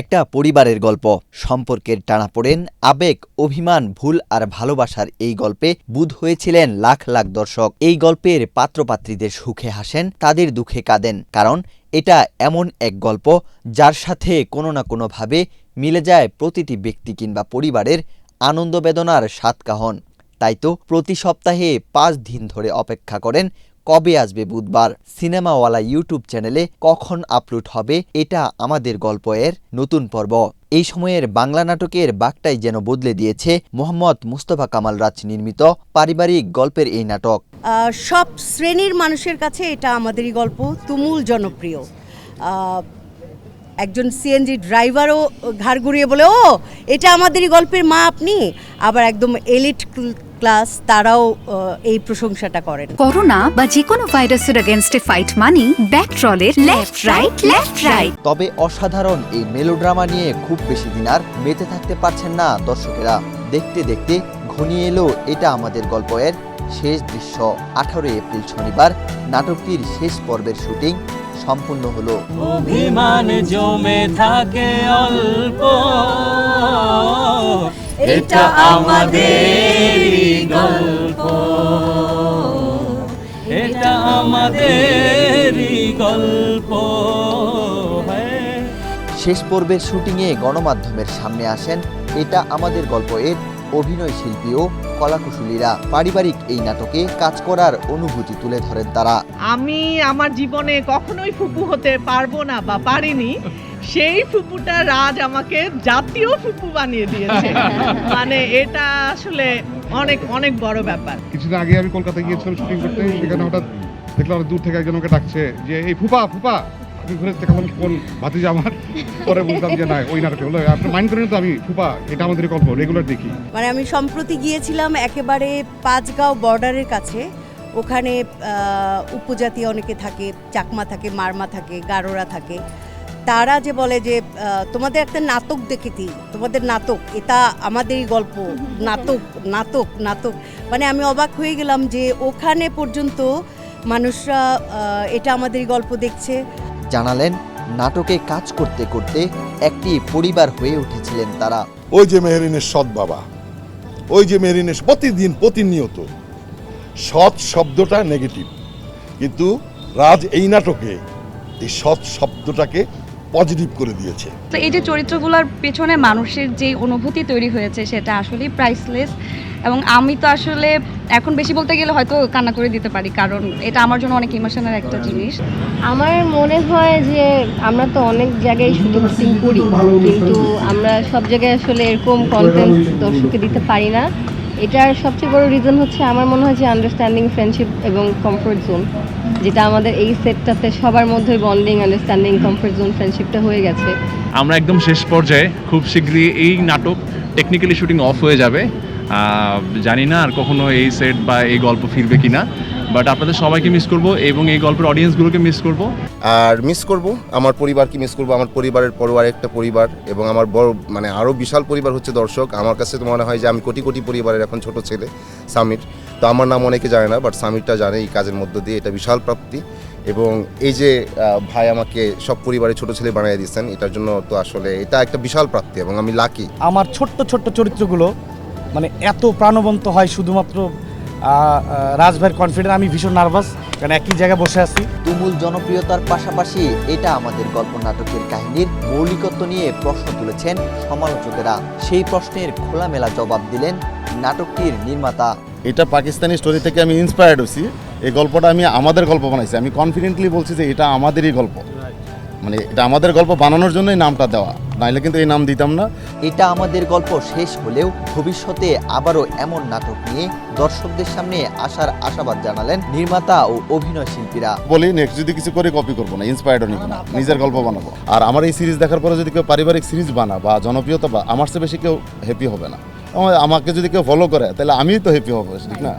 একটা পরিবারের গল্প, সম্পর্কের টানাপোড়েন, আবেগ, অভিমান, ভুল আর ভালোবাসার এই গল্পে বুঁদ হয়েছিলেন লাখ লাখ দর্শক। এই গল্পের পাত্রপাত্রীদের সুখে হাসেন, তাদের দুঃখে কাঁদেন, কারণ এটা এমন এক গল্প যার সাথে কোনো না কোনোভাবে মিলে যায় প্রতিটি ব্যক্তি কিংবা পরিবারের আনন্দ বেদনার সাতকাহন। তাই তো প্রতি সপ্তাহে 5 দিন ধরে অপেক্ষা করেন কবে আসবে বুধবার। সিনেমাওয়ালা ইউটিউব চ্যানেলে কখন আপলোড হবে এটা আমাদের গল্প এর নতুন পর্ব। এই সময়ের বাংলা নাটকের বাঁকটাই যেন বদলে দিয়েছে মোহাম্মদ মুস্তফা কামাল রাজ নির্মিত পারিবারিক গল্পের এই নাটক। সব শ্রেণীর মানুষের কাছে এটা আমাদেরই গল্প তুমুল জনপ্রিয়। একজন সিএনজি ড্রাইভারও ঘাড় ঘুরিয়ে বলে, ও এটা আমাদেরই গল্পের মা আপনি। আবার একদম এলিট ক্লাস তারাও এই প্রশংসাটা করেন। করোনা বা যে কোনো ভাইরাসের এগেইনস্টে ফাইট মানি ব্যাকট্রলের লেফট রাইট। তবে অসাধারণ এই মেলোড্রামা নিয়ে খুব বেশি দিন আর মেতে থাকতে পারছেন না দর্শকেরা। দেখতে দেখতে ঘনিয়ে এলো এটা আমাদের গল্প এর শেষ দৃশ্য। 18 এপ্রিল শনিবার নাটকটির শেষ পর্বের শুটিং সম্পূর্ণ হলো। অভিমান জমে থাকে অল্প, এটা আমাদেরই গল্প, এটা আমাদেরই গল্প। শেষ পর্বের শুটিংয়ে গণমাধ্যমের সামনে আসেন এটা আমাদের গল্প এর অভিনয় শিল্পী ও কলাকুশলীরা। পারিবারিক এই নাটকে কাজ করার অনুভূতি তুলে ধরেন তারা। আমি আমার জীবনে কখনোই ফুপু হতে পারবো না বা পারিনি, সেই ফুপুটা রাজ আমাকে জাতীয় ফুপু বানিয়ে দিয়েছে। মানে এটা আসলে অনেক অনেক বড় ব্যাপার। কিছুদিন আগে আমি কলকাতা গিয়েছিলাম শুটিং করতে, সেখানে হঠাৎ দেখলাম দূর থেকে একজন ওকে ডাকছে যে এই ফুপা ফুপা। আমি ঘুরে দেখালাম কোন ভাতিজা আমার। পরে বলতাম যে না ওই নাটকে হলো, আপনি মাইন্ড করেন তো, আমি ফুপা এটা আমাদের গল্প রেগুলার দেখি। মানে আমি সম্প্রতি গিয়েছিলাম একেবারে পাঁচগাঁও বর্ডারের কাছে, ওখানে উপজাতি অনেকে থাকে, চাকমা থাকে, মারমা থাকে, গারোরা থাকে। তারা যে বলে যে তোমাদের একটা নাটক দেখেছি, তোমাদের নাটক এটা আমাদেরই গল্প, নাটক নাটক নাটক। মানে আমি অবাক হয়ে গেলাম যে ওখানে পর্যন্ত মানুষরা এটা আমাদেরই গল্প দেখছে। জানালেন নাটকে কাজ করতে করতে একটি পরিবার হয়ে উঠেছিলেন তারা। ওই যে মেহেরিনের সৎ বাবা, ওই যে মেহেরিনের প্রতিদিন প্রতিনিয়ত সৎ শব্দটা নেগেটিভ, কিন্তু রাজ এই নাটকে এই সৎ শব্দটাকে পজিটিভ করে দিয়েছে। তো এই যে চরিত্রগুলোর পেছনে মানুষের যে অনুভূতি তৈরি হয়েছে সেটা আসলেই প্রাইসলেস। এবং আমি তো আসলে এখন বেশি বলতে গেলে হয়তো কান্না করে দিতে পারি, কারণ এটা আমার জন্য অনেক ইমোশনাল একটা জিনিস। আমার মনে হয় যে আমরা তো অনেক জায়গায় শুটিং করি, কিন্তু আমরা সব জায়গায় আসলে এরকম কন্টেন্ট দর্শককে দিতে পারি না। এটার সবচেয়ে বড় রিজন হচ্ছে আমার মনে হয় যে আন্ডারস্ট্যান্ডিং, ফ্রেন্ডশিপ এবং কমফোর্ট জোন, যেটা আমাদের এই সেটটাতে সবার মধ্যে বন্ডিং, আন্ডারস্ট্যান্ডিং, কমফোর্ট জোন, ফ্রেন্ডশিপটা হয়ে গেছে। আমরা একদম শেষ পর্যায়ে, খুব শীঘ্রই এই নাটক টেকনিক্যালি শুটিং অফ হয়ে যাবে। জানি না আর কখনো এই সেট বা এই গল্প ফিরবে কিনা, বাট আপনাদের সবাইকে মিস করব এবং এই গল্পের অডিয়েন্সগুলোকে মিস করব। আর মিস করব আমার পরিবারকে মিস করব, আমার পরিবারের পরিবার একটা পরিবার, এবং আমার বড় মানে আরও বিশাল পরিবার হচ্ছে দর্শক। আমার কাছে তো মনে হয় যে আমি কোটি কোটি পরিবারের এখন ছোট ছেলে সামির। তো আমার নাম অনেকে জানে না, বাট সামিরটা জানে এই কাজের মধ্য দিয়ে। এটা বিশাল প্রাপ্তি, এবং এই যে ভাই আমাকে সব পরিবারের ছোট ছেলে বানিয়ে দিচ্ছেন, এটার জন্য তো আসলে এটা একটা বিশাল প্রাপ্তি, এবং আমি লাকি। আমার ছোট্ট ছোট্ট চরিত্রগুলো মানে এত প্রাণবন্ত হয় শুধুমাত্র রাজভাইয়ের কনফিডেন্স। আমি ভীষণ নার্ভাস, কারণ একই জায়গায় বসে আছি। তুমুল জনপ্রিয়তার পাশাপাশি এটা আমাদের গল্প নাটকের কাহিনীর মৌলিকত্ব নিয়ে প্রশ্ন তুলেছেন সমালোচকেরা। সেই প্রশ্নের খোলামেলা জবাব দিলেন নাটকটির নির্মাতা। এটা পাকিস্তানি স্টোরি থেকে আমি ইন্সপায়ার্ড হয়েছি। এই গল্পটা আমি আমাদের গল্প বানাইছি। আমি কনফিডেন্টলি বলছি যে এটা আমাদেরই গল্প, মানে এটা আমাদের গল্প বানানোর জন্যই নামটা দেওয়া, নাইলে কিন্তু এই নাম দিতাম না। এটা আমাদের গল্প শেষ হলেও ভবিষ্যতে আবারও এমন নাটক নিয়ে দর্শকদের সামনে আসার আশাবাদ জানালেন নির্মাতা ও অভিনয় শিল্পীরা। বলি নেক্সট যদি কিছু করে কপি করবো না, ইন্সপায়ার্ড নিব না, নিজের গল্প বানাবো। আর আমার এই সিরিজ দেখার পরে যদি কেউ পারিবারিক সিরিজ বানা বা জনপ্রিয়তা বা, আমার চেয়ে বেশি কেউ হ্যাপি হবে না। আমাকে যদি কেউ ফলো করে তাহলে আমিই তো হ্যাপি হবো, ঠিক না?